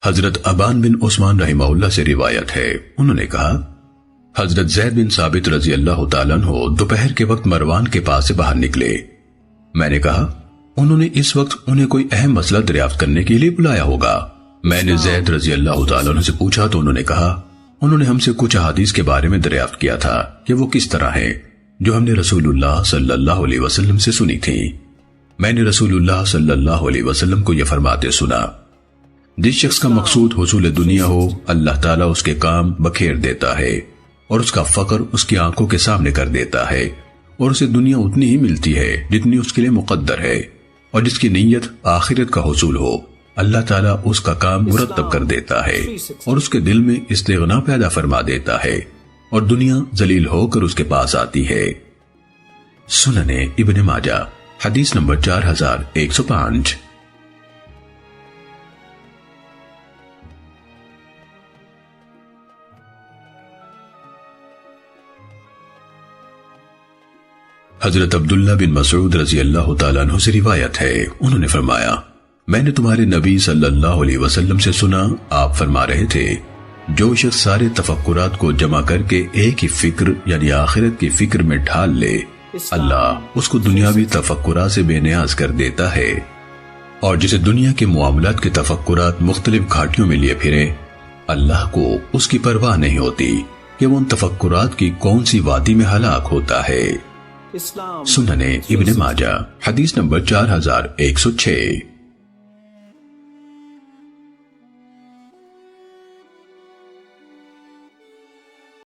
حضرت ابان بن عثمان رحمہ اللہ سے روایت ہے، انہوں نے کہا حضرت زید بن ثابت رضی اللہ تعالیٰ عنہ دوپہر کے وقت مروان کے پاس سے باہر نکلے۔ میں نے کہا انہوں نے اس وقت انہیں کوئی اہم مسئلہ دریافت کرنے کے لیے بلایا ہوگا۔ میں نے زید رضی اللہ تعالیٰ عنہ سے پوچھا تو انہوں نے کہا انہوں نے ہم سے کچھ احادیث کے بارے میں دریافت کیا تھا کہ وہ کس طرح ہیں جو ہم نے رسول اللہ صلی اللہ علیہ وسلم سے سنی تھی۔ میں نے رسول اللہ صلی اللہ علیہ وسلم کو یہ فرماتے سنا، جس شخص کا مقصود حصول دنیا ہو اللہ تعالیٰ اس کے کام بکھیر دیتا ہے اور اس کا فقر اس کی آنکھوں کے سامنے کر دیتا ہے، اور اسے دنیا اتنی ہی ملتی ہے جتنی اس کے لیے مقدر ہے، اور جس کی نیت آخرت کا حصول ہو اللہ تعالیٰ اس کا کام مرتب کر دیتا ہے اور اس کے دل میں استغنا پیدا فرما دیتا ہے اور دنیا ذلیل ہو کر اس کے پاس آتی ہے۔ سنن ابن ماجہ حدیث نمبر 4105۔ حضرت عبداللہ بن مسعود رضی اللہ تعالیٰ عنہ سے روایت ہے، انہوں نے فرمایا میں نے تمہارے نبی صلی اللہ علیہ وسلم سے سنا، آپ فرما رہے تھے جو شخص سارے تفکرات کو جمع کر کے ایک ہی فکر یعنی آخرت کی فکر میں ڈھال لے اللہ اس کو دنیاوی تفکرات سے بے نیاز کر دیتا ہے، اور جسے دنیا کے معاملات کے تفکرات مختلف گھاٹیوں میں لیے پھرے اللہ کو اس کی پرواہ نہیں ہوتی کہ وہ ان تفکرات کی کون سی وادی میں ہلاک ہوتا ہے۔ سنن ابن ماجہ حدیث نمبر 4106۔